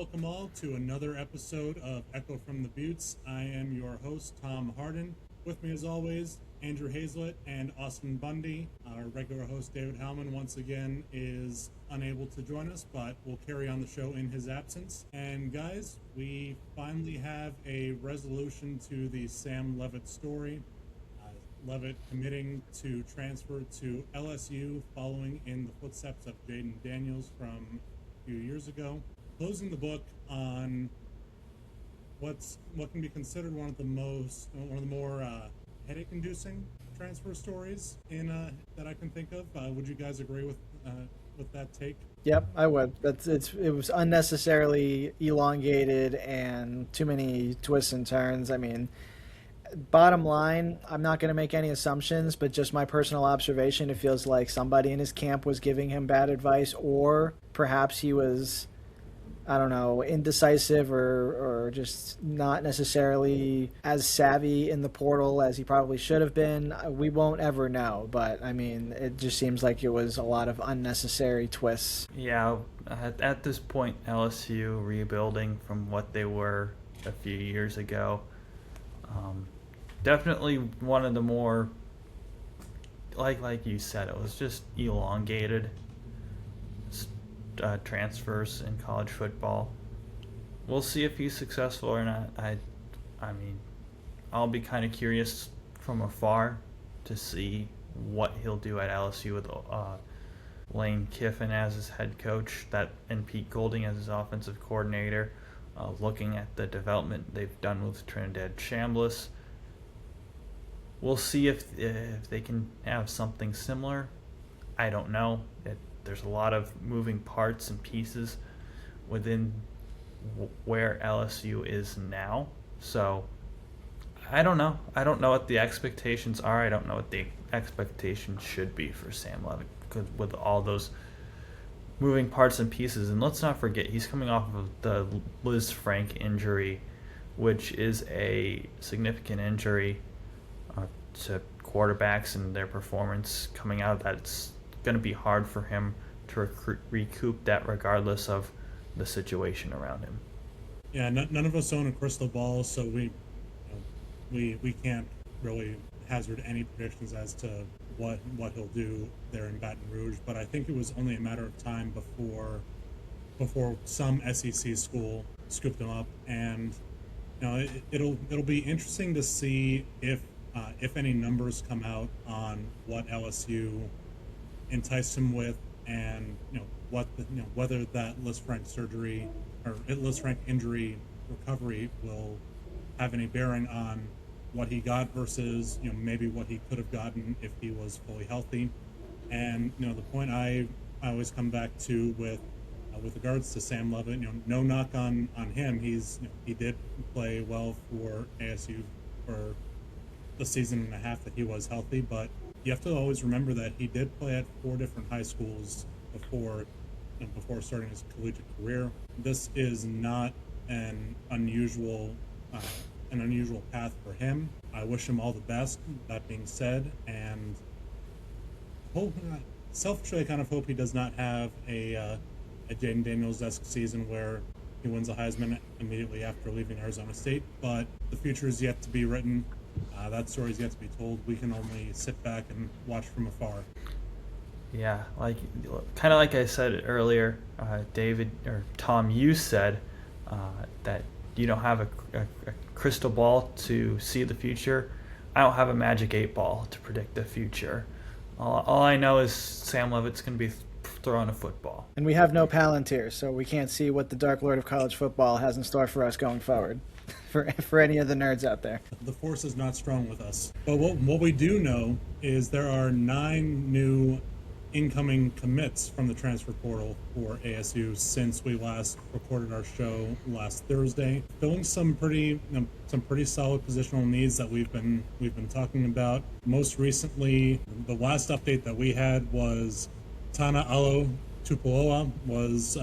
welcome all to another episode of Echo from the Buttes. I am your host, Tom Harden. With me, as always, Andrew Hazlett and Austin Bundy. Our regular host, David Howman, once again is unable to join us, but we'll carry on the show in his absence. And guys, we finally have a resolution to the Sam Leavitt story. Leavitt committing to transfer to LSU following in the footsteps of Jaden Daniels from a few years ago. Closing the book on what can be considered one of the more headache-inducing transfer stories that I can think of. Would you guys agree with that take? Yep, I would. It was unnecessarily elongated and too many twists and turns. I mean, bottom line, I'm not going to make any assumptions, but just my personal observation, it feels like somebody in his camp was giving him bad advice, or perhaps he was, I don't know, indecisive or just not necessarily as savvy in the portal as he probably should have been. We won't ever know, but I mean, it just seems like it was a lot of unnecessary twists. Yeah, at this point, LSU rebuilding from what they were a few years ago. Definitely one of the more, like you said, it was just elongated transfers in college football. We'll see if he's successful or not. I mean, I'll be kind of curious from afar to see what he'll do at LSU with Lane Kiffin as his head coach, and Pete Golding as his offensive coordinator. Looking at the development they've done with Trinidad Chambliss, we'll see if they can have something similar. I don't know. There's a lot of moving parts and pieces within where LSU is now. So I don't know. I don't know what the expectations are. I don't know what the expectations should be for Sam Leavitt, because with all those moving parts and pieces. And let's not forget, he's coming off of the Liz Frank injury, which is a significant injury to quarterbacks and their performance coming out of that. It's going to be hard for him to recoup that regardless of the situation around him. Yeah, none of us own a crystal ball, so we can't really hazard any predictions as to what he'll do there in Baton Rouge. But I think it was only a matter of time before some SEC school scooped him up, and it'll be interesting to see if any numbers come out on what LSU enticed him with, and whether that Liz Frank surgery or Liz Frank injury recovery will have any bearing on what he got versus maybe what he could have gotten if he was fully healthy. And the point I always come back to with regards to Sam Leavitt, no knock on him. He did play well for ASU for the season and a half that he was healthy, but you have to always remember that he did play at 4 different high schools before starting his collegiate career. This is not an unusual path for him. I wish him all the best. That being said, and selfishly, I kind of hope he does not have a Jaden Daniels-esque season where he wins a Heisman immediately after leaving Arizona State. But the future is yet to be written. That story is yet to be told. We can only sit back and watch from afar. Yeah, kind of like I said earlier, David or Tom, you said that you don't have a crystal ball to see the future. I don't have a magic 8 ball to predict the future. All I know is Sam Leavitt's going to be throwing a football. And we have no Palantir, so we can't see what the Dark Lord of college football has in store for us going forward. For any of the nerds out there. The force is not strong with us. But what we do know is there are 9 new incoming commits from the transfer portal for ASU since we last recorded our show last Thursday, filling some pretty solid positional needs that we've been talking about. Most recently, the last update that we had was Tana Alo Tupuola was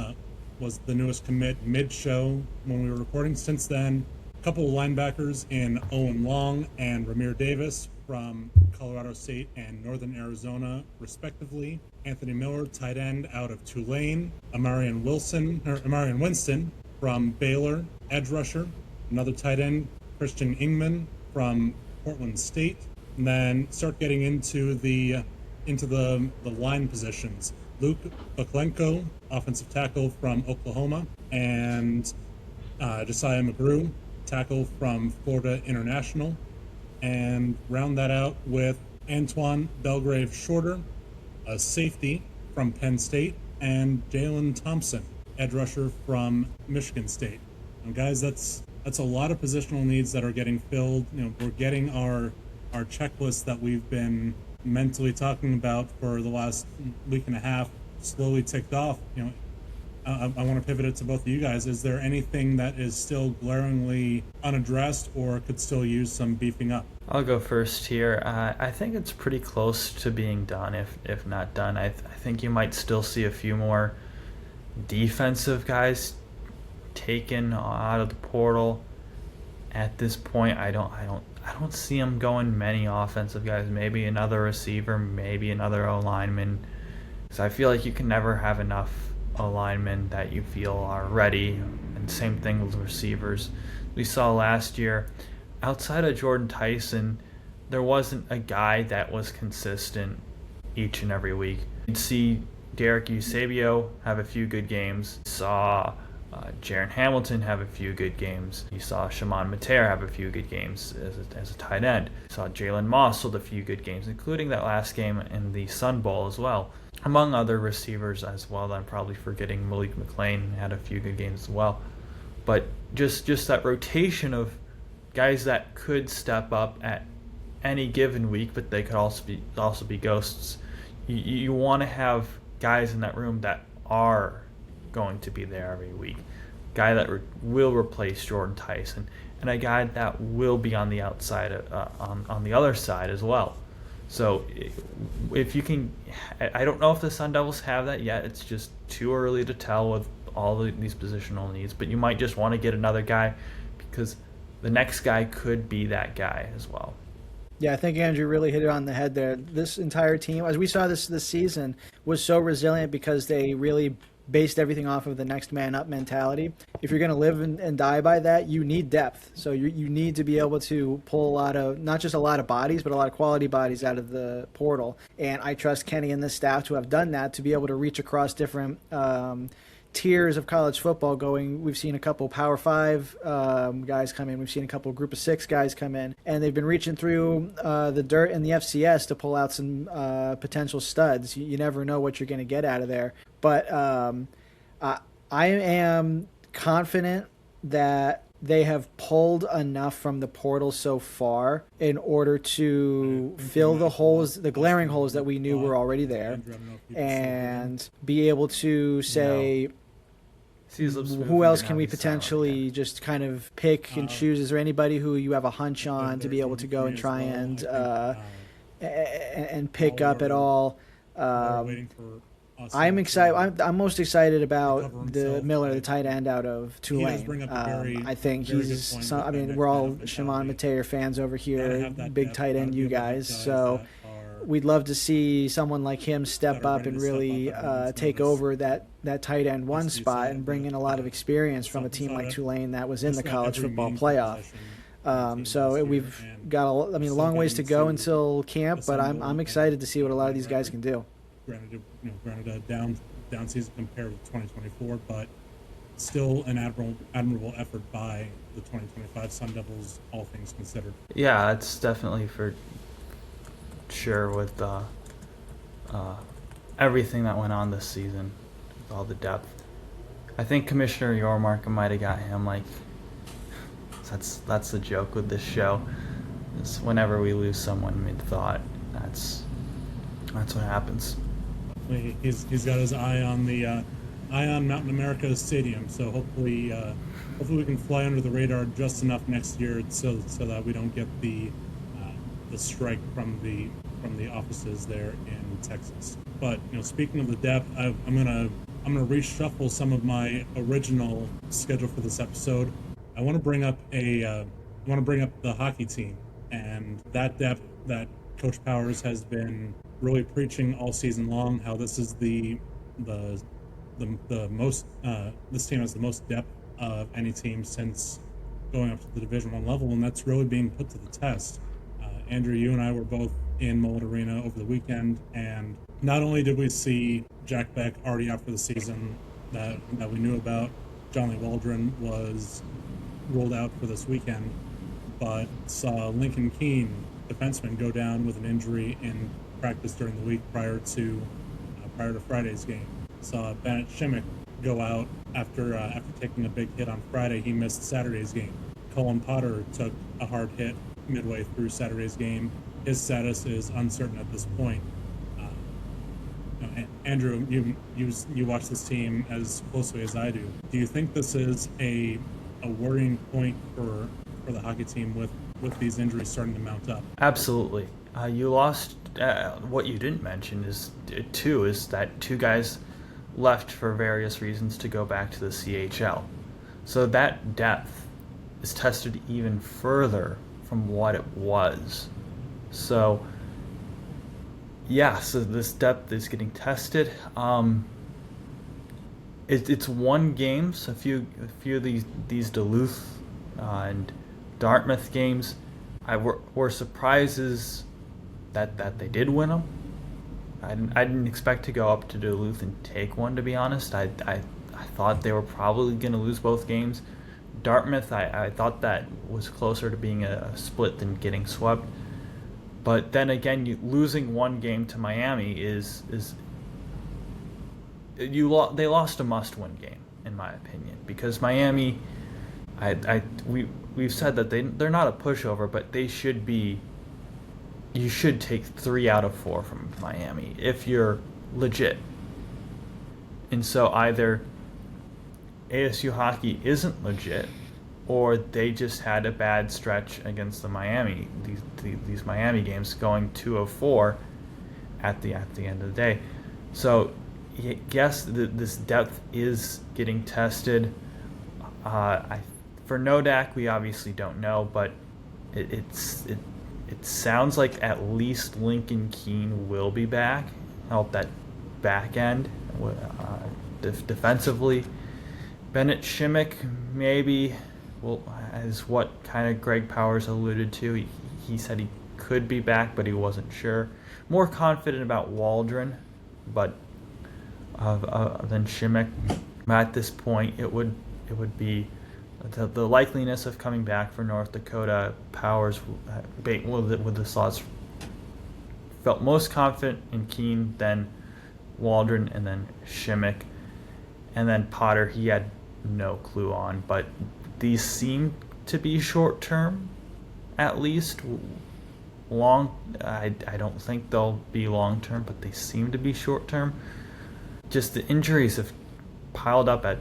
the newest commit mid-show when we were recording. Since then, a couple of linebackers in Owen Long and Ramir Davis from Colorado State and Northern Arizona, respectively. Anthony Miller, tight end out of Tulane. Amarian Winston from Baylor, edge rusher. Another tight end, Christian Ingman from Portland State. And then start getting into the line positions. Luke Baklenko, offensive tackle from Oklahoma, and Josiah McGrew, tackle from Florida International. And round that out with Antoine Belgrave Shorter, a safety from Penn State, and Jalen Thompson, edge rusher from Michigan State. And guys, that's a lot of positional needs that are getting filled. We're getting our checklist that we've been mentally talking about for the last week and a half slowly ticked off. I want to pivot it to both of you guys. Is there anything that is still glaringly unaddressed or could still use some beefing up? I'll go first here. I think it's pretty close to being done, if not done. I think you might still see a few more defensive guys taken out of the portal. At this point, I don't see them going many offensive guys. Maybe another receiver, maybe another O-lineman. So I feel like you can never have enough O-linemen that you feel are ready. And same thing with receivers. We saw last year, outside of Jordan Tyson, there wasn't a guy that was consistent each and every week. You'd see Derek Eusebio have a few good games. You saw Jaron Hamilton have a few good games. You saw Shimon Mateer have a few good games as a tight end. You saw Jalen Moss with a few good games, including that last game in the Sun Bowl as well. Among other receivers as well, I'm probably forgetting Malik McClain had a few good games as well. But just that rotation of guys that could step up at any given week, but they could also be ghosts. You want to have guys in that room that are going to be there every week. Guy that will replace Jordan Tyson, and a guy that will be on the outside, on the other side as well. So if you can, I don't know if the Sun Devils have that yet. It's just too early to tell with all these positional needs, but you might just want to get another guy because the next guy could be that guy as well. Yeah, I think Andrew really hit it on the head there. This entire team, as we saw this season, was so resilient because they really based everything off of the next man up mentality. If you're going to live and die by that, you need depth. So you need to be able to pull a lot of, not just a lot of bodies, but a lot of quality bodies out of the portal. And I trust Kenny and the staff to have done that, to be able to reach across different tiers of college football going. We've seen a couple Power 5 guys come in. We've seen a couple Group of 6 guys come in. And they've been reaching through the dirt in the FCS to pull out some potential studs. You never know what you're going to get out of there. But I am confident that they have pulled enough from the portal so far in order to fill the holes, the glaring holes that we knew were already there, and be able to say, who else can we potentially just kind of pick and choose? Is there anybody who you have a hunch on to be able to go and try and pick up at all? I'm excited. I'm most excited about the Miller, the tight end out of Tulane. I think he's. We're all Shimon Mateer fans over here, big tight end, you guys. So we'd love to see someone like him step up and really take over that tight end one spot and bring in a lot of experience from a team like Tulane that was in the college football playoff. So we've got a long ways to go until camp, but I'm excited to see what a lot of these guys can do. Granted a down season compared with 2024, but still an admirable effort by the 2025 Sun Devils, all things considered. Yeah, it's definitely for sure with everything that went on this season, with all the depth. I think Commissioner Yormark might have got him. That's the joke with this show. Is whenever we lose someone mid-thought, that's what happens. He's got his eye on Mountain America Stadium, so hopefully we can fly under the radar just enough next year so that we don't get the strike from the offices there in Texas. But speaking of the depth, I'm gonna reshuffle some of my original schedule for this episode. I want to bring up the hockey team and that depth that Coach Powers has been really preaching all season long, how this is the most this team has the most depth of any team since going up to the Division I level, and that's really being put to the test. Andrew, you and I were both in Mullet Arena over the weekend, and not only did we see Jack Beck already out for the season that we knew about, John Lee Waldron was ruled out for this weekend, but saw Lincoln Keene, defenseman, go down with an injury in practice during the week prior to Friday's game. Saw Bennett Shimmick go out after taking a big hit on Friday. He missed Saturday's game. Colin Potter took a hard hit midway through Saturday's game. His status is uncertain at this point. Andrew, you watch this team as closely as I do. Do you think this is a worrying point for the hockey team with these injuries starting to mount up? Absolutely. You lost. What you didn't mention is that two guys left for various reasons to go back to the CHL. So that depth is tested even further from what it was. So so this depth is getting tested. It's one game. So a few of these Duluth and Dartmouth games, were surprises that they did win them. I didn't expect to go up to Duluth and take one, to be honest. I thought they were probably going to lose both games. Dartmouth, I thought that was closer to being a split than getting swept. But then again, losing one game to Miami they lost a must-win game, in my opinion, because Miami, we've said that they're not a pushover, but they should be. You should take 3 out of 4 from Miami if you're legit. And so either ASU hockey isn't legit, or they just had a bad stretch against the Miami these Miami games, going 2 of 4 at the end of the day. So yes, this depth is getting tested. For Nodak, we obviously don't know, but it sounds like at least Lincoln Keene will be back, help that back end defensively. Bennett Shimmick maybe, as what kind of Greg Powers alluded to. He said he could be back, but he wasn't sure. More confident about Waldron, but than Shimmick. At this point, it would be the likeliness of coming back for North Dakota. Powers with the slots felt most confident in Keene, then Waldron, and then Shimmick, and then Potter he had no clue on. But these seem to be short term, at least. Long, I don't think they'll be long term, but they seem to be short term. Just the injuries have piled up at,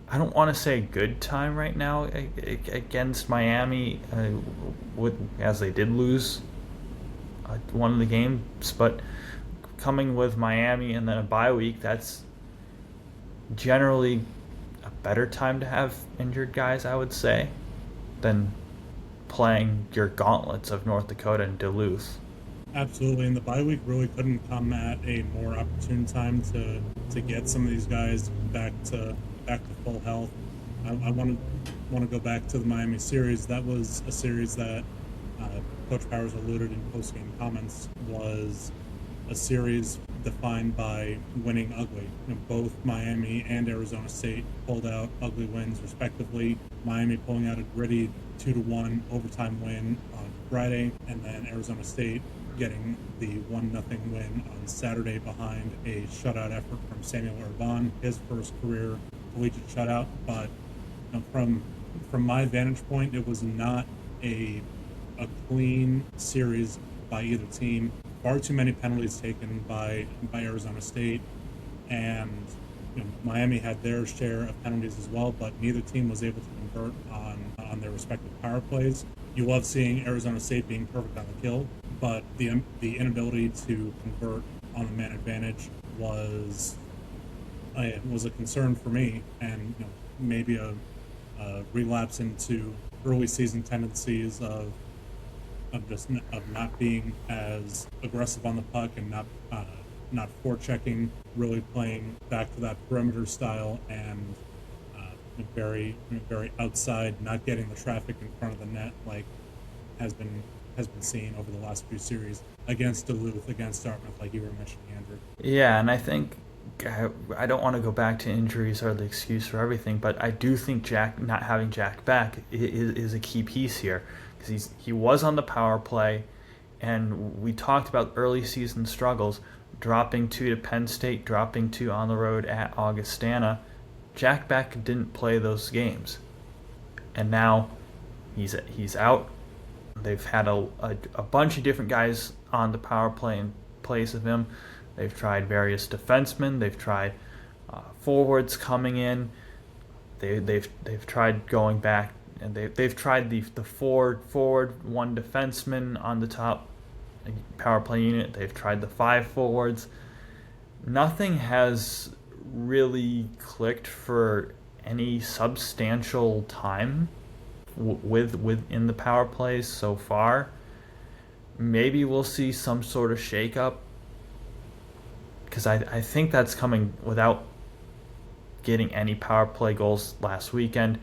I don't want to say good time right now against Miami, as they did lose one of the games, but coming with Miami and then a bye week, that's generally a better time to have injured guys, I would say, than playing your gauntlets of North Dakota and Duluth. Absolutely, and the bye week really couldn't come at a more opportune time to get some of these guys back to full health. I want to go back to the Miami series. That was a series that Coach Powers alluded in post-game comments was a series defined by winning ugly. Both Miami and Arizona State pulled out ugly wins respectively. Miami pulling out a gritty 2-1 overtime win on Friday, and then Arizona State getting the 1-0 win on Saturday behind a shutout effort from Samuel Urban, his first career collegiate shutout. But from my vantage point, it was not a clean series by either team. Far too many penalties taken by Arizona State, and Miami had their share of penalties as well, but neither team was able to convert on their respective power plays. You love seeing Arizona State being perfect on the kill, but the inability to convert on the man advantage was a concern for me, and maybe a relapse into early season tendencies of not being as aggressive on the puck and not forechecking, really playing back to that perimeter style and very outside, not getting the traffic in front of the net like has been seen over the last few series against Duluth, against Dartmouth, like you were mentioning, Andrew. Yeah, and I think I don't want to go back to injuries or the excuse for everything, but I do think not having Jack back is a key piece here, because he was on the power play, and we talked about early season struggles, dropping 2 to Penn State, dropping 2 on the road at Augustana. Jack Beck didn't play those games, and now he's out. They've had a bunch of different guys on the power play in place of him. They've tried various defensemen. They've tried forwards coming in. They've tried going back, and they've tried the forward, one defenseman on the top power play unit. They've tried the 5 forwards. Nothing has really clicked for any substantial time within the power plays so far. Maybe we'll see some sort of shakeup, because I think that's coming without getting any power play goals last weekend,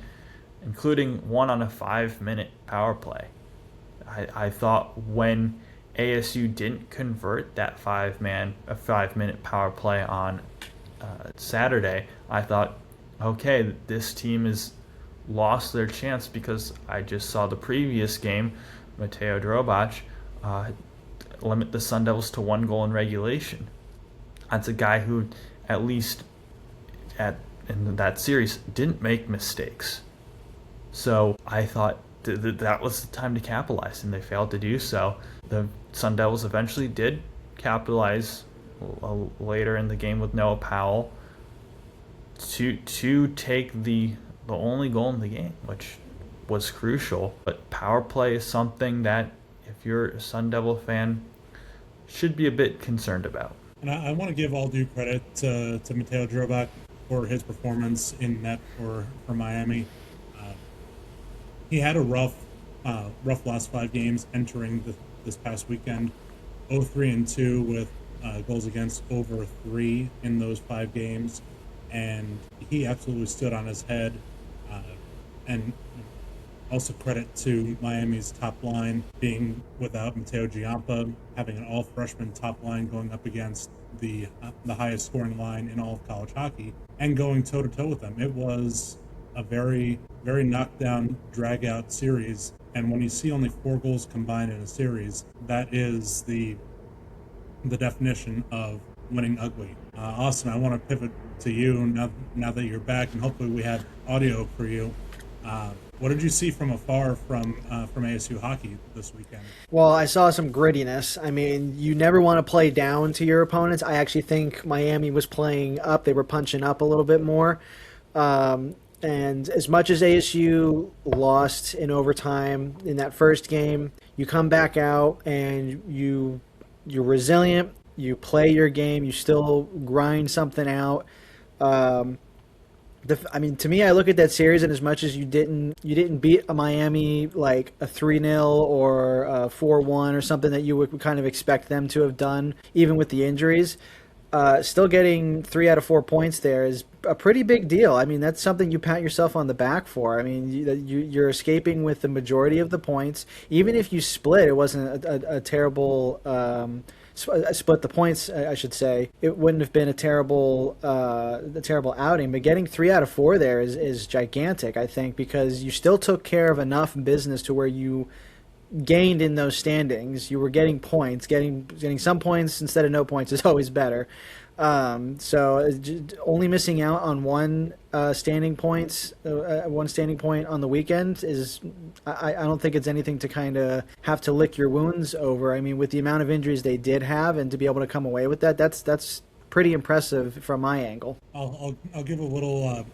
including one on a 5-minute power play. I thought when ASU didn't convert that 5-minute power play on Saturday, I thought, okay, this team has lost their chance, because I just saw the previous game, Mateo Drobac limit the Sun Devils to 1 goal in regulation. That's a guy who, at least in that series, didn't make mistakes. So I thought that was the time to capitalize, and they failed to do so. The Sun Devils eventually did capitalize later in the game with Noah Powell to take the only goal in the game, which was crucial. But power play is something that, if you're a Sun Devil fan, should be a bit concerned about. And I want to give all due credit to Mateo Drobac for his performance in net for Miami. He had a rough last 5 games entering this past weekend. 0-3-2 with goals against over 3 in those 5 games, and he absolutely stood on his head. And also credit to Miami's top line being without Mateo Giampa, having an all-freshman top line going up against the highest scoring line in all of college hockey, and going toe-to-toe with them. It was a very, very knockdown, drag-out series, and when you see only 4 goals combined in a series, that is the definition of winning ugly. Austin, I want to pivot to you now that you're back, and hopefully we have audio for you. What did you see from afar from ASU hockey this weekend? Well, I saw some grittiness. I mean, you never want to play down to your opponents. I actually think Miami was playing up. They were punching up a little bit more. And as much as ASU lost in overtime in that first game, you come back out and you're resilient. You play your game. You still grind something out. To me, I look at that series, and as much as you didn't beat a Miami like a 3-0 or a 4-1 or something that you would kind of expect them to have done, even with the injuries, still getting 3 out of 4 points there is a pretty big deal. I mean, that's something you pat yourself on the back for. I mean, you're escaping with the majority of the points. Even if you split, it wasn't a terrible split the points, I should say. It wouldn't have been a terrible outing, but getting 3 out of 4 there is gigantic, I think, because you still took care of enough business to where you gained in those standings. You were getting points. Getting some points instead of no points is always better. So only missing out on one standing point on the weekend is, I don't think it's anything to kind of have to lick your wounds over. I mean, with the amount of injuries they did have, and to be able to come away with that's pretty impressive from my angle. I'll give a little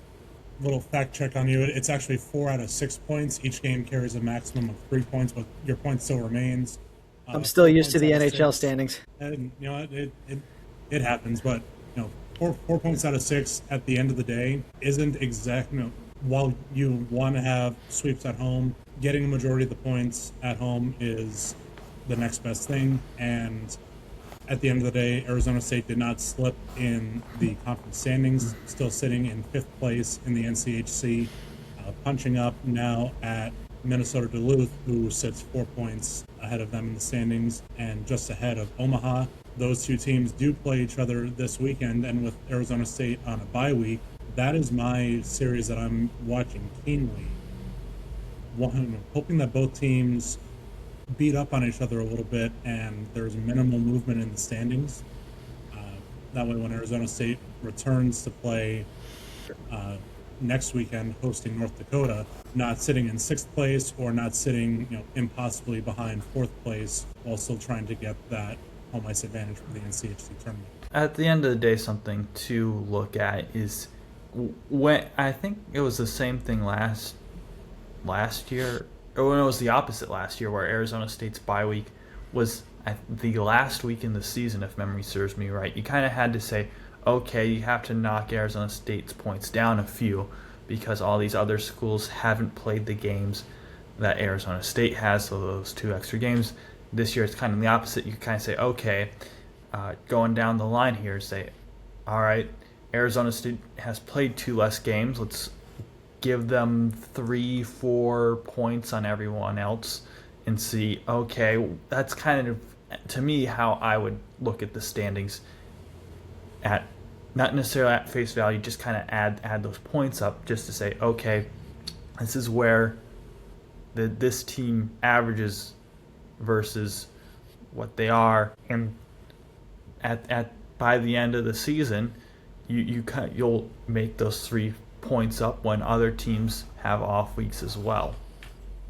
fact check on you. It's actually 4 out of 6 points. Each game carries a maximum of 3 points, but your point still remains. I'm still used to the NHL standings. And it happens, but 4 points out of 6 at the end of the day isn't exact. While you want to have sweeps at home, getting a majority of the points at home is the next best thing. And at the end of the day, Arizona State did not slip in the conference standings, still sitting in 5th place in the NCHC, punching up now at Minnesota Duluth, who sits 4 points ahead of them in the standings and just ahead of Omaha. Those two teams do play each other this weekend, and with Arizona State on a bye week, that is my series that I'm watching keenly. Hoping that both teams beat up on each other a little bit and there's minimal movement in the standings. That way, when Arizona State returns to play next weekend, hosting North Dakota, not sitting in 6th place or not sitting, impossibly behind 4th place, while still trying to get that home ice advantage for the NCHC tournament. At the end of the day, something to look at is when I think it was the same thing last year, or when it was the opposite last year, where Arizona State's bye week was at the last week in the season, if memory serves me right. You kind of had to say, okay, you have to knock Arizona State's points down a few because all these other schools haven't played the games that Arizona State has, so those 2 extra games. This year it's kind of the opposite. You kind of say, okay, going down the line here, say, all right, Arizona State has played 2 less games. Let's give them 3-4 points on everyone else and see, okay, that's kind of, to me, how I would look at the standings, at not necessarily at face value, just kind of add those points up just to say, okay, this is where this team averages versus what they are, and at by the end of the season, you'll make those 3 points up when other teams have off weeks as well.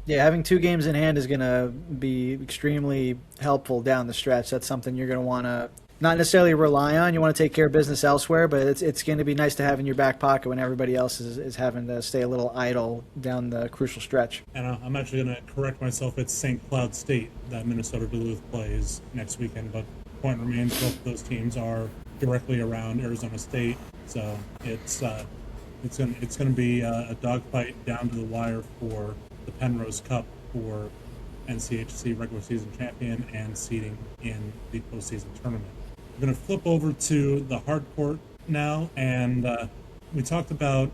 Yeah, having 2 games in hand is going to be extremely helpful down the stretch. That's something you're going to want to not necessarily rely on. You want to take care of business elsewhere, but it's going to be nice to have in your back pocket when everybody else is having to stay a little idle down the crucial stretch. And I'm actually going to correct myself. It's St. Cloud State that Minnesota Duluth plays next weekend, but point remains, both of those teams are directly around Arizona State, so it's going to be a dogfight down to the wire for the Penrose Cup for NCHC regular season champion and seeding in the postseason tournament. We're going to flip over to the hard court now, and we talked about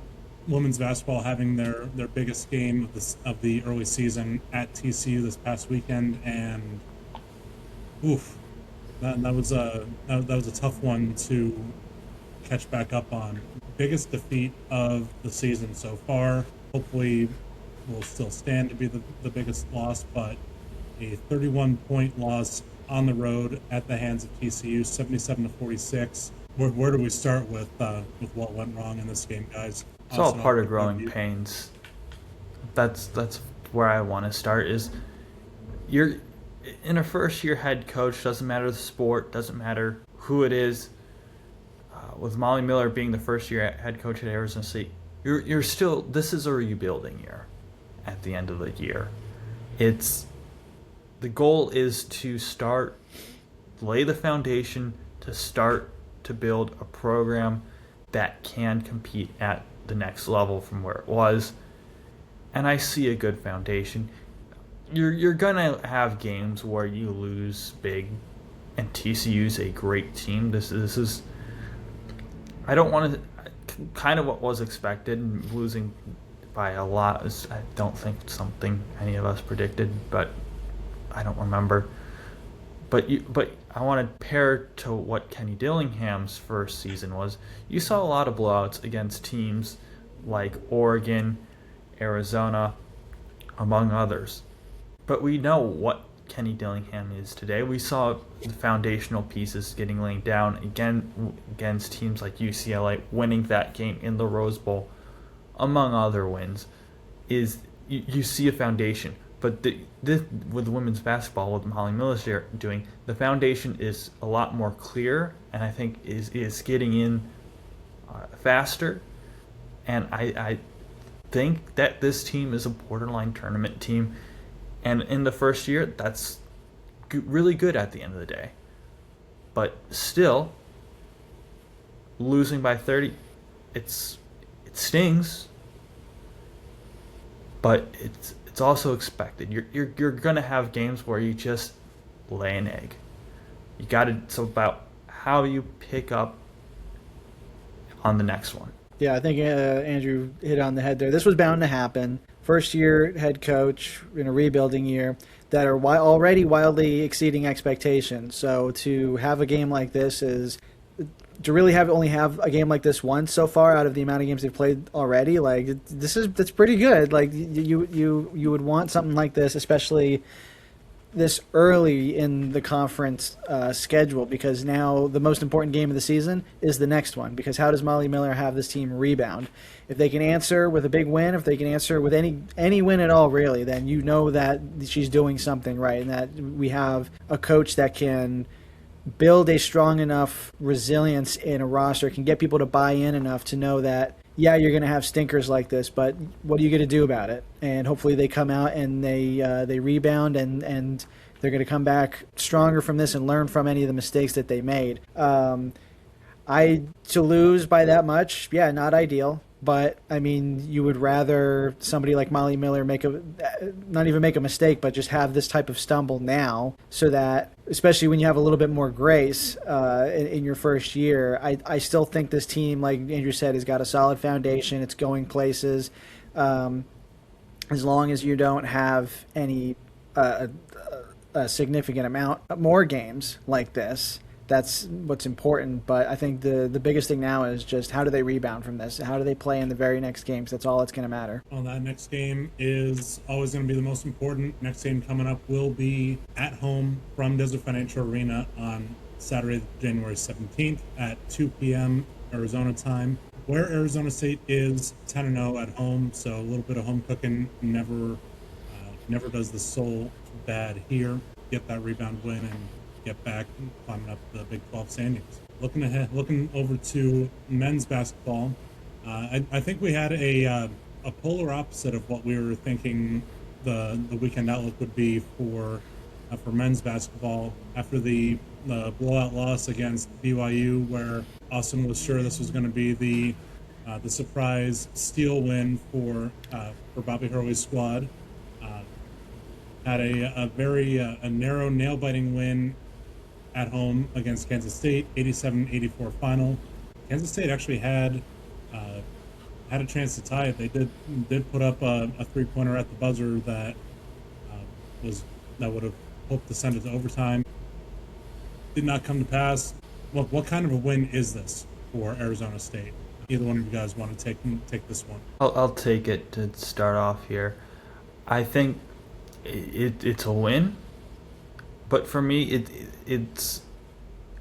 women's basketball having their biggest game of the early season at TCU this past weekend, and that was a tough one to catch back up on. Biggest defeat of the season so far. Hopefully will still stand to be the biggest loss, but a 31-point loss on the road at the hands of TCU, 77-46. Where do we start with what went wrong in this game, guys? It's all part of growing pains. That's where I want to start. Is you're in a first-year head coach, doesn't matter the sport, doesn't matter who it is. With Molly Miller being the first-year head coach at Arizona State, you're still, this is a rebuilding year. At the end of the year, the goal is to lay the foundation to start to build a program that can compete at the next level from where it was. And I see a good foundation. You're gonna have games where you lose big, and TCU's a great team. This is, I don't want to, kind of what was expected, and losing by a lot is, I don't think, something any of us predicted, but I don't remember. But I want to pair to what Kenny Dillingham's first season was. You saw a lot of blowouts against teams like Oregon, Arizona, among others. But we know what Kenny Dillingham is today. We saw the foundational pieces getting laid down again against teams like UCLA, winning that game in the Rose Bowl, among other wins. You see a foundation. But with women's basketball, with Molly Miller doing, the foundation is a lot more clear, and I think is getting in faster. And I think that this team is a borderline tournament team. And in the first year, that's really good at the end of the day. But still, losing by 30, it stings. But it's also expected. You're gonna have games where you just lay an egg. It's about how you pick up on the next one. Yeah, I think Andrew hit on the head there. This was bound to happen. First year head coach in a rebuilding year that are already wildly exceeding expectations. So to have a game like this is to really only have a game like this once so far out of the amount of games they've played already. Like that's pretty good. Like you would want something like this, especially this early in the conference schedule, because now the most important game of the season is the next one. Because how does Molly Miller have this team rebound? If they can answer with a big win, if they can answer with any win at all, really, then you know that she's doing something right, and that we have a coach that can build a strong enough resilience in a roster, can get people to buy in enough to know that, yeah, you're going to have stinkers like this, but what are you going to do about it? And hopefully they come out and they rebound and they're going to come back stronger from this and learn from any of the mistakes that they made. To lose by that much, yeah, not ideal. But, I mean, you would rather somebody like Molly Miller not even make a mistake, but just have this type of stumble now, so that, especially when you have a little bit more grace in your first year, I still think this team, like Andrew said, has got a solid foundation. It's going places. As long as you don't have any a significant amount more games like this, that's what's important. But I think the biggest thing now is just how do they rebound from this? How do they play in the very next games? That's all that's going to matter. Well, that next game is always going to be the most important. Next game coming up will be at home from Desert Financial Arena on Saturday, January 17th at 2 p.m. Arizona time, where Arizona State is 10-0 at home, so a little bit of home cooking never does the soul bad here. Get that rebound win and get back climbing up the Big 12 standings. Looking over to men's basketball, I think we had a polar opposite of what we were thinking the weekend outlook would be for men's basketball after the blowout loss against BYU, where Austin was sure this was going to be the surprise steal win for Bobby Hurley's squad. Had a very narrow, nail-biting win at home against Kansas State, 87-84 final. Kansas State actually had a chance to tie it. They did put up a three-pointer at the buzzer that would have hoped to send it to overtime. Did not come to pass. What kind of a win is this for Arizona State? Either one of you guys want to take this one? I'll take it to start off here. I think it's a win, but for me, it's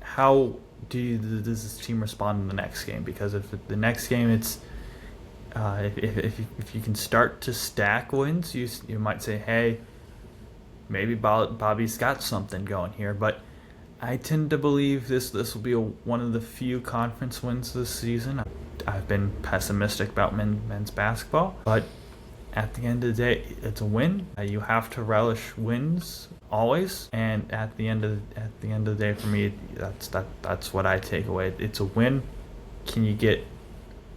how does this team respond in the next game? Because if the next game it's if you can start to stack wins, you might say, hey, maybe Bobby's got something going here. But I tend to believe this will be one of the few conference wins this season. I've been pessimistic about men's basketball, but at the end of the day, it's a win. You have to relish wins always, and at the end of the day, for me, that's what I take away. It's a win. Can you get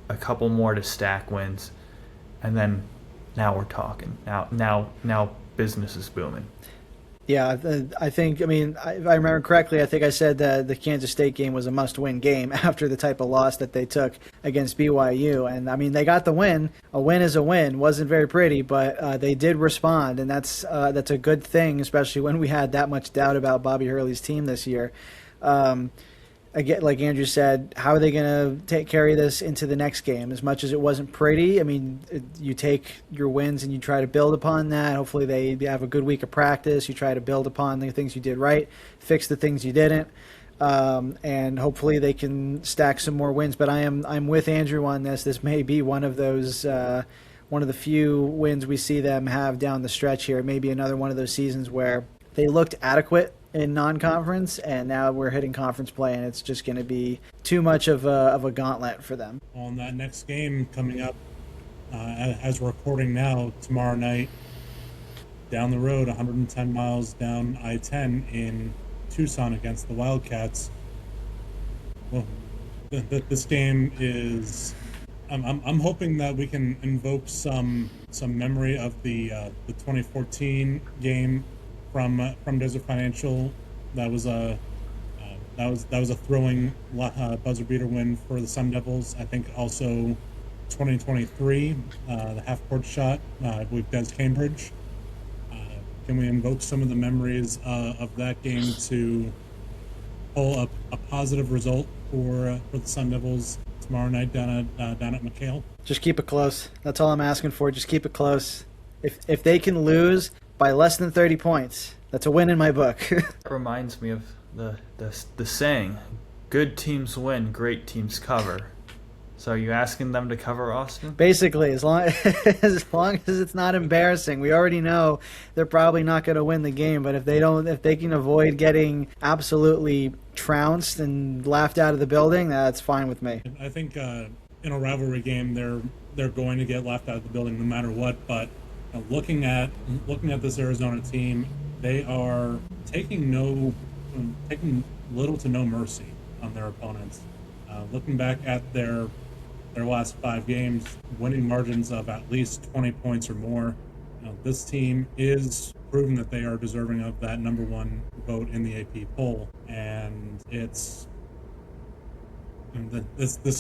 a couple more to stack wins, and then now we're talking. Now business is booming. Yeah, I think, I mean, if I remember correctly, I think I said that the Kansas State game was a must-win game after the type of loss that they took against BYU. And, I mean, they got the win. A win is a win. Wasn't very pretty, but they did respond, and that's a good thing, especially when we had that much doubt about Bobby Hurley's team this year. Again, like Andrew said, how are they going to carry this into the next game? As much as it wasn't pretty, I mean, you take your wins and you try to build upon that. Hopefully they have a good week of practice. You try to build upon the things you did right, fix the things you didn't, and hopefully they can stack some more wins. But I'm with Andrew on this. This may be one of those one of the few wins we see them have down the stretch here. Maybe another one of those seasons where they looked adequate in non-conference, and now we're hitting conference play, and it's just going to be too much of a gauntlet for them. On that next game coming up, as we're recording now, tomorrow night, down the road, 110 miles down I-10 in Tucson against the Wildcats. Well, this game is. I'm hoping that we can invoke some memory of the 2014 game from Desert Financial. That was a that was a thrilling buzzer beater win for the Sun Devils. I think also 2023, the half court shot, I believe Des Cambridge. Can we invoke some of the memories of that game to pull up a positive result for the Sun Devils tomorrow night down at McHale? Just keep it close. That's all I'm asking for. Just keep it close. If they can lose by less than 30 points, that's a win in my book. That reminds me of the saying, good teams win, great teams cover. So are you asking them to cover, Austin? Basically, as long as it's not embarrassing. We already know they're probably not going to win the game, but if they can avoid getting absolutely trounced and laughed out of the building, that's fine with me. I think in a rivalry game, they're going to get laughed out of the building no matter what. But looking at this Arizona team, they are taking little to no mercy on their opponents. Looking back at their last 5 games, winning margins of at least 20 points or more. This team is proving that they are deserving of that number 1 vote in the AP poll, and this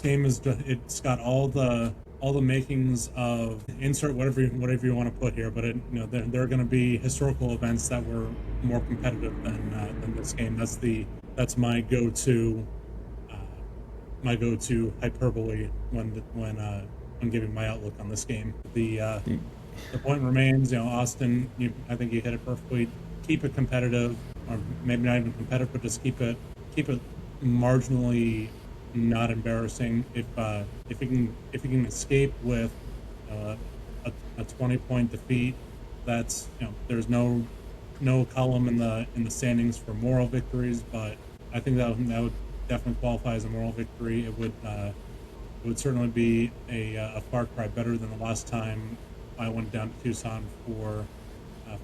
game it's got all the makings of insert whatever you want to put here, but there are going to be historical events that were more competitive than this game. That's my go-to hyperbole when giving my outlook on this game. The point remains, Austin, I think you hit it perfectly. Keep it competitive, or maybe not even competitive, but just keep it marginally not embarrassing. If you can escape with a 20-point defeat, that's there's no column in the standings for moral victories, but I think that would definitely qualify as a moral victory. It would certainly be a far cry better than the last time I went down to Tucson for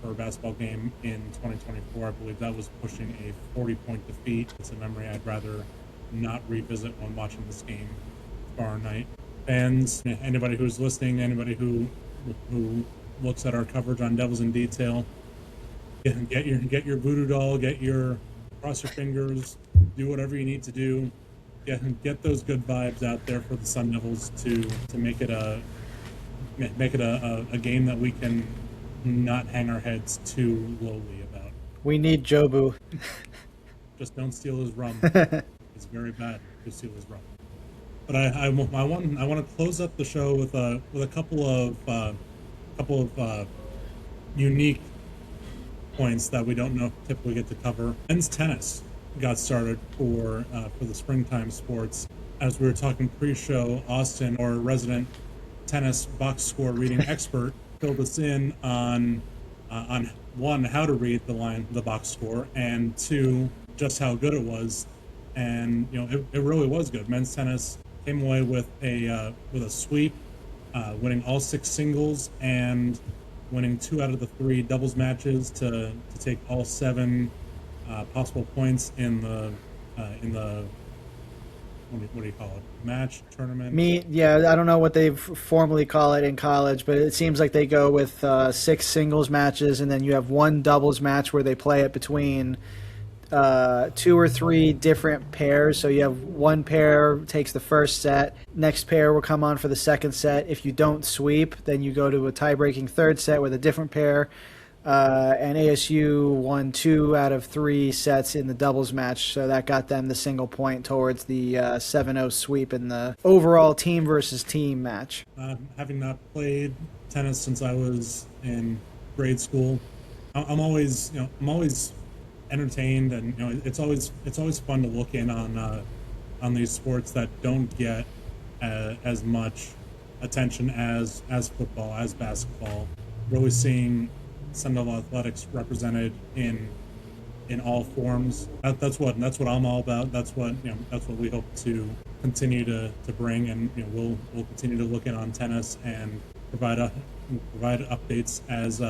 a basketball game in 2024. I believe that was pushing a 40-point defeat. It's a memory I'd rather not revisit when watching this game tomorrow night. Fans, anybody who's listening, anybody who looks at our coverage on Devils in Detail, get your voodoo doll, cross your fingers, do whatever you need to do. Get those good vibes out there for the Sun Devils to make it a game that we can not hang our heads too lowly about. We need Jobu. Just don't steal his rum. It's very bad to steal his rum. But I want to close up the show with a couple of unique points that we don't typically get to cover. Men's tennis got started for the springtime sports. As we were talking pre-show, Austin, our resident tennis box score reading expert, filled us in on one, how to read the box score, and 2, just how good it was. And it really was good. Men's tennis came away with a sweep, winning all 6 singles and winning 2 out of the 3 doubles matches to take all 7 possible points in the what do you call it? Match, tournament? I don't know what they formally call it in college, but it seems like they go with 6 singles matches, and then you have 1 doubles match where they play it between 2 or 3 different pairs. So you have 1 pair takes the first set, next pair will come on for the second set. If you don't sweep, then you go to a tie-breaking third set with a different pair. And ASU won 2 out of 3 sets in the doubles match, so that got them the single point towards the 7-0 sweep in the overall team versus team match. Having not played tennis since I was in grade school, I'm always entertained, and it's always fun to look in on these sports that don't get as much attention as football, as basketball. Really seeing Sun Devil athletics represented in all forms. That's what I'm all about. That's what we hope to continue to bring, and we'll continue to look in on tennis and provide updates as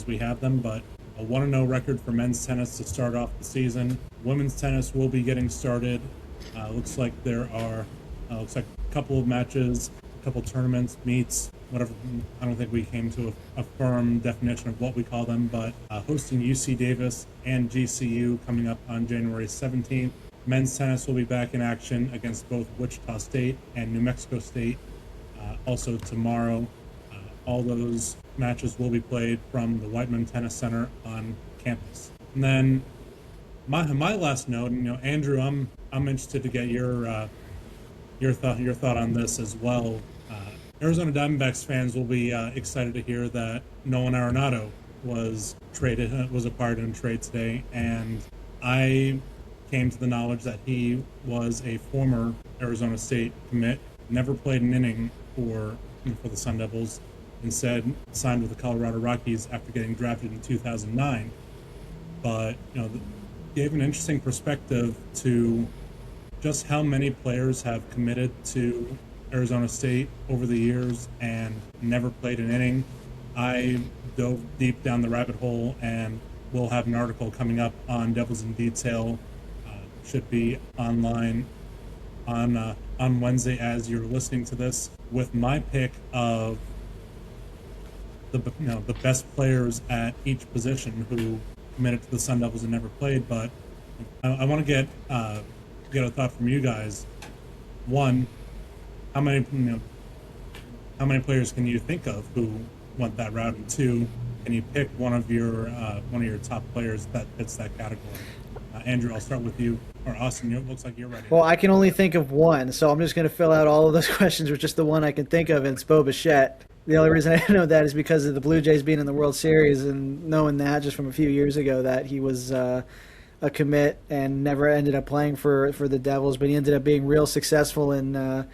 we have them. But a 1-0 record for men's tennis to start off the season. Women's tennis will be getting started. Looks like there are a couple of matches, a couple tournaments, meets, whatever. I don't think we came to a firm definition of what we call them, but hosting UC Davis and GCU coming up on January 17th. Men's tennis will be back in action against both Wichita State and New Mexico State also tomorrow. All those matches will be played from the Whiteman Tennis Center on campus. And then my last note, Andrew, I'm interested to get your thought on this as well. Arizona Diamondbacks fans will be excited to hear that Nolan Arenado was acquired in a trade today, and I came to the knowledge that he was a former Arizona State commit, never played an inning for the Sun Devils, instead signed with the Colorado Rockies after getting drafted in 2009. But gave an interesting perspective to just how many players have committed to Arizona State over the years and never played an inning. I dove deep down the rabbit hole, and we'll have an article coming up on Devils in Detail. Should be online on Wednesday as you're listening to this, with my pick of the best players at each position who committed to the Sun Devils and never played. But I want to get a thought from you guys. One, how many players can you think of who went that route? And two, can you pick one of your top players that fits that category? Andrew, I'll start with you. Or Austin, it looks like you're ready. Well, I can only think of one, so I'm just going to fill out all of those questions with just the one I can think of, and it's Bo Bichette. The only reason I know that is because of the Blue Jays being in the World Series and knowing that just from a few years ago that he was a commit and never ended up playing for the Devils, but he ended up being real successful in the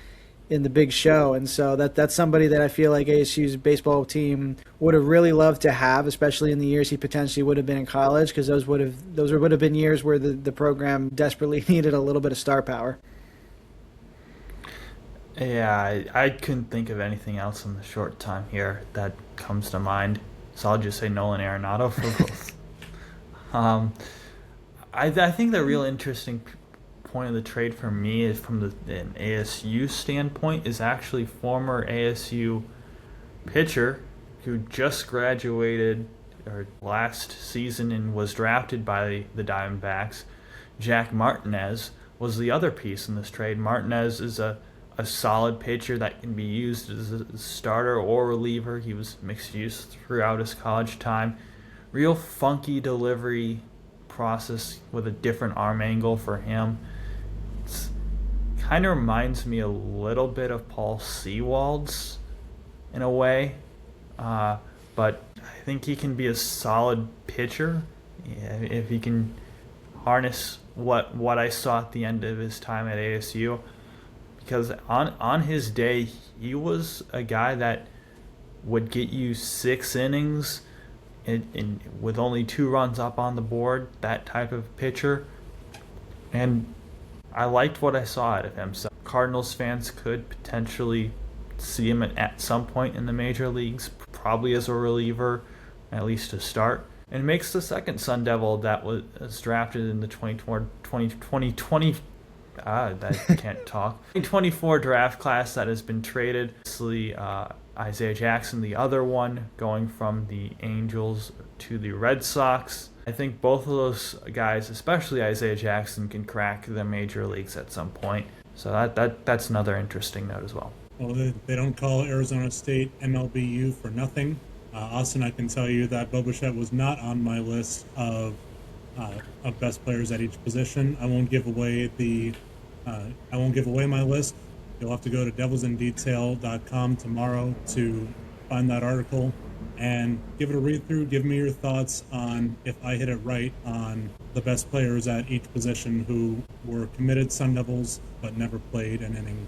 Big Show. And so that's somebody that I feel like ASU's baseball team would have really loved to have, especially in the years he potentially would have been in college, because those would have been years where the program desperately needed a little bit of star power. Yeah, I couldn't think of anything else in the short time here that comes to mind, so I'll just say Nolan Arenado for both. I think the real interesting point of the trade for me is from an ASU standpoint is actually former ASU pitcher who just graduated last season and was drafted by the Diamondbacks. Jack Martinez was the other piece in this trade. Martinez is a solid pitcher that can be used as a starter or reliever. He was mixed use throughout his college time. Real funky delivery process with a different arm angle for him. It's kind of reminds me a little bit of Paul Sewald's in a way, but I think he can be a solid pitcher if he can harness what I saw at the end of his time at ASU. Because on his day, he was a guy that would get you 6 innings in with only 2 runs up on the board, that type of pitcher. And I liked what I saw out of him. So Cardinals fans could potentially see him at some point in the major leagues, probably as a reliever, at least to start. And makes the second Sun Devil that was drafted in the 2020 2024 draft class that has been traded. Isaiah Jackson, the other one, going from the Angels to the Red Sox. I think both of those guys, especially Isaiah Jackson, can crack the major leagues at some point. So that's another interesting note as well. Well, they don't call Arizona State MLBU for nothing. Austin, I can tell you that Bo Bichette was not on my list of best players at each position. I won't give away my list. You'll have to go to devilsindetail.com tomorrow to find that article and give it a read through. Give me your thoughts on if I hit it right on the best players at each position who were committed Sun Devils but never played an inning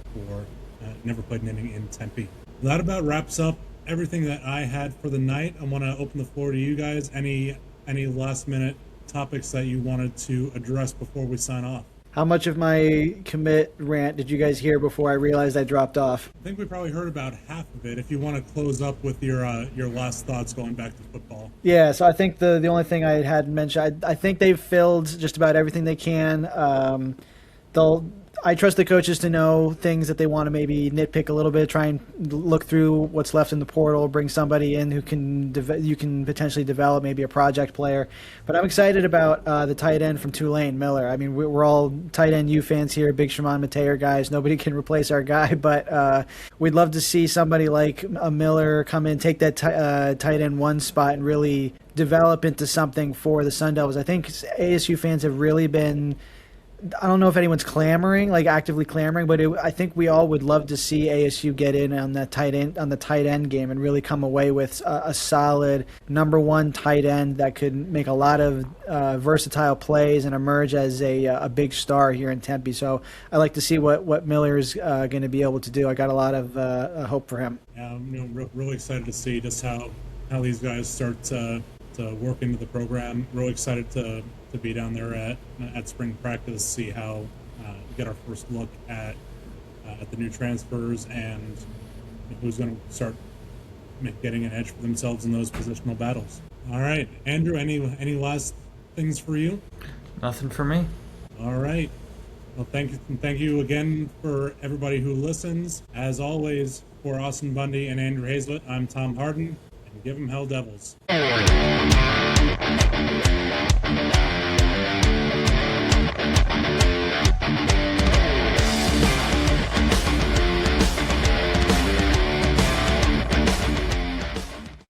in Tempe. That about wraps up everything that I had for the night. I want to open the floor to you guys. Any last minute topics that you wanted to address before we sign off? How much of my commit rant did you guys hear before I realized I dropped off? I think we probably heard about half of it. If you want to close up with your last thoughts going back to football. Yeah, so I think the only thing I had mentioned, I think they've filled just about everything they can. I trust the coaches to know things that they want to maybe nitpick a little bit, try and look through what's left in the portal, bring somebody in who you can potentially develop, maybe a project player. But I'm excited about the tight end from Tulane, Miller. I mean, we're all tight end U fans here, big Shimon Mateer guys. Nobody can replace our guy, but we'd love to see somebody like a Miller come in, take that tight end one spot, and really develop into something for the Sun Devils. I think ASU fans have really been, I don't know if anyone's actively clamoring, but I think we all would love to see ASU get in on the tight end game and really come away with a solid number one tight end that could make a lot of versatile plays and emerge as a big star here in Tempe. So I like to see what Miller's going to be able to do. I got a lot of hope for him. Yeah, I'm really excited to see just how these guys start to work into the program. Really excited to be down there at spring practice, see how get our first look at the new transfers and who's going to start getting an edge for themselves in those positional battles. All right, Andrew, any last things for you? Nothing for me. All right. Well, thank you again for everybody who listens. As always, for Austin Bundy and Andrew Hazlett, I'm Tom Harden, and give 'em Hell Devils.